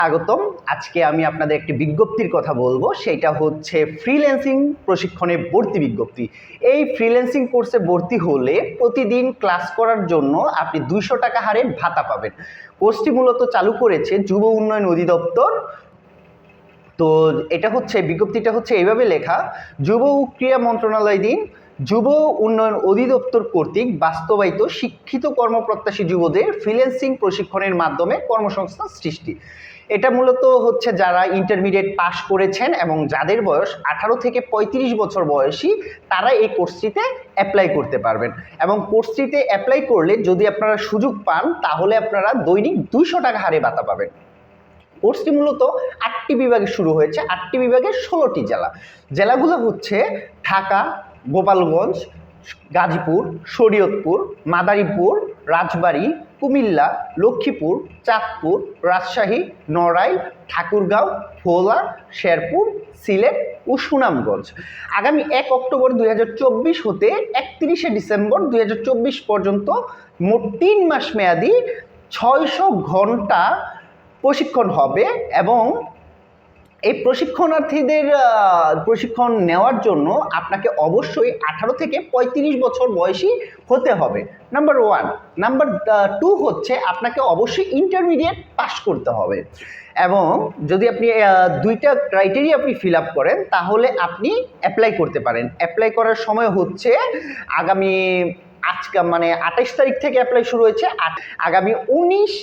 স্বাগতম। আজকে আমি আপনাদের একটি বিজ্ঞপ্তির কথা বলবো, সেটা হচ্ছে ফ্রিল্যান্সিং প্রশিক্ষণে ভর্তি বিজ্ঞপ্তি। এই ফ্রিল্যান্সিং কোর্সে ভর্তি হলে প্রতিদিন ক্লাস করার জন্য আপনি 200 টাকা হারে ভাতা পাবেন। কোর্সটি মূলত চালু করেছে যুব উন্নয়ন অধিদপ্তর। তো এটা হচ্ছে বিজ্ঞপ্তিটা হচ্ছে এইভাবে লেখা: যুব ও ক্রীড়া মন্ত্রণালয়াধীন যুব উন্নয়ন অধিদপ্তর কর্তৃক বাস্তবায়িত শিক্ষিত কর্মপ্রত্যাশী যুবদের ফ্রিল্যান্সিং প্রশিক্ষণের মাধ্যমে কর্মসংস্থান সৃষ্টি। এটা মূলত হচ্ছে যারা ইন্টারমিডিয়েট পাস করেছেন এবং যাদের বয়স 18 থেকে 35 বছর বয়সী, তারা এই কোর্সটিতে অ্যাপ্লাই করতে পারবেন। এবং কোর্সটিতে অ্যাপ্লাই করলে যদি আপনারা সুযোগ পান, তাহলে আপনারা দৈনিক 200 টাকা হারে ভাতা পাবেন। কোর্সটি মূলত 8টি বিভাগে শুরু হয়েছে, 8টি বিভাগের 16টি জেলাগুলো হচ্ছে ঢাকা, গোপালগঞ্জ, গাজীপুর, শরীয়তপুর, মাদারীপুর, রাজবাড়ী, কুমিল্লা, লক্ষ্মীপুর, চাঁদপুর, রাজশাহী, নড়াইল, ঠাকুরগাঁও, ভোলা, শেরপুর, সিলেট ও সুনামগঞ্জ। আগামী 1 অক্টোবর 2024 হতে 31শে ডিসেম্বর 2024 পর্যন্ত মোট 3 মাস মেয়াদী 600 ঘন্টা প্রশিক্ষণ হবে। এবং এই প্রশিক্ষণার্থীদের প্রশিক্ষণ নেওয়ার জন্য আপনাকে অবশ্যই 18 থেকে 35 বছর বয়সী হতে হবে, নাম্বার 1। নাম্বার 2 হচ্ছে আপনাকে অবশ্যই ইন্টারমিডিয়েট পাস করতে হবে। এবং যদি আপনি 2টা ক্রাইটেরিয়া আপনি ফিল আপ করেন, তাহলে আপনি অ্যাপ্লাই করতে পারেন। অ্যাপ্লাই করার সময় হচ্ছে আগামী আজকে মানে 28 তারিখ থেকে অ্যাপ্লাই শুরু হয়েছে, আগামী 19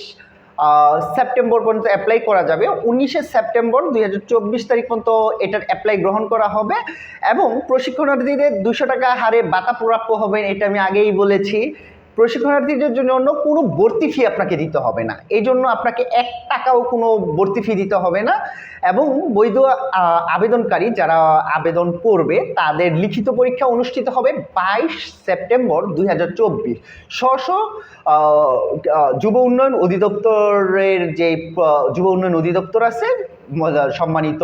সেপ্টেম্বর পর্যন্ত অ্যাপ্লাই করা যাবে। 19শে সেপ্টেম্বর 2024 তারিখ পর্যন্ত এটার অ্যাপ্লাই গ্রহণ করা হবে। এবং প্রশিক্ষণার্থীদের 200 টাকা হারে ভাতা প্রাপ্য হবেন, এটা আমি আগেই বলেছি। প্রশিক্ষণার্থীদের জন্য কোনো ভর্তি ফি আপনাকে দিতে হবে না, এই জন্য আপনাকে 1 টাকাও কোনো ভর্তি ফি দিতে হবে না। এবং বৈধ আবেদনকারী যারা আবেদন করবে, তাদের লিখিত পরীক্ষা অনুষ্ঠিত হবে 22 সেপ্টেম্বর 2024। যুব উন্নয়ন অধিদপ্তরের যে যুব উন্নয়ন অধিদপ্তর আছে, সম্মানিত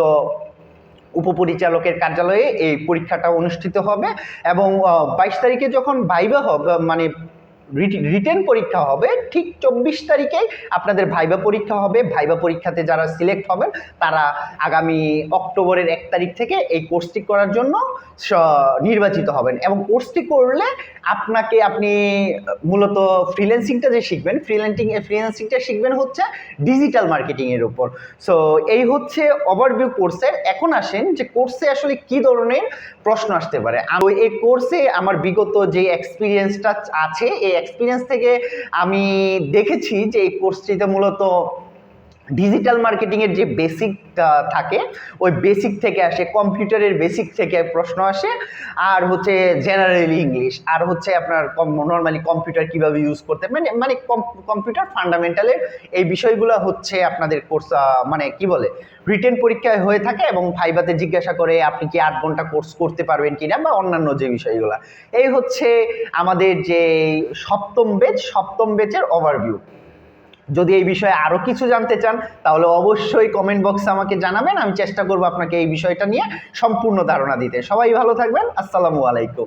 উপপরিচালকের কার্যালয়ে এই পরীক্ষাটা অনুষ্ঠিত হবে। এবং 22 তারিখে যখন ভাইভা হবে, মানে রিটেন পরীক্ষা হবে, ঠিক 24 তারিখেই আপনাদের ভাইভা পরীক্ষা হবে। ভাইভা পরীক্ষাতে যারা সিলেক্ট হবেন, তারা আগামী অক্টোবরের 1 তারিখ থেকে এই কোর্সটি করার জন্য নির্বাচিত হবেন। এবং কোর্সটি করলে আপনি মূলত ফ্রিল্যান্সিংটা যে শিখবেন, ফ্রিল্যান্সিংটা শিখবেন হচ্ছে ডিজিটাল মার্কেটিংয়ের উপর। সো এই হচ্ছে ওভারভিউ কোর্সের। এখন আসেন যে কোর্সে আসলে কী ধরনের প্রশ্ন আসতে পারে। এই কোর্সে আমার বিগত যে এক্সপিরিয়েন্সটা আছে, এই এক্সপিরিয়েন্স থেকে আমি দেখেছি যে এই কোর্সটিতে মূলত ডিজিটাল মার্কেটিংয়ের যে বেসিক থাকে, ওই বেসিক থেকে আসে, কম্পিউটারের বেসিক থেকে প্রশ্ন আসে, আর হচ্ছে জেনারেল ইংলিশ, আর হচ্ছে আপনার নর্মালি কম্পিউটার কীভাবে ইউজ করতে, মানে কম্পিউটার ফান্ডামেন্টালের এই বিষয়গুলো হচ্ছে আপনাদের কোর্স মানে কি বলে রিটেন পরীক্ষায় হয়ে থাকে। এবং ভাইভাতে জিজ্ঞাসা করে আপনি কি 8 ঘন্টা কোর্স করতে পারবেন কিনা, বা অন্যান্য যে বিষয়গুলো। এই হচ্ছে আমাদের যে সপ্তম ব্যাচের ওভারভিউ। যদি এই বিষয়ে আরও কিছু জানতে চান, তাহলে অবশ্যই কমেন্ট বক্সে আমাকে জানাবেন। আমি চেষ্টা করব আপনাকে এই বিষয়টা নিয়ে সম্পূর্ণ ধারণা দিতে। সবাই ভালো থাকবেন। আসসালামু আলাইকুম।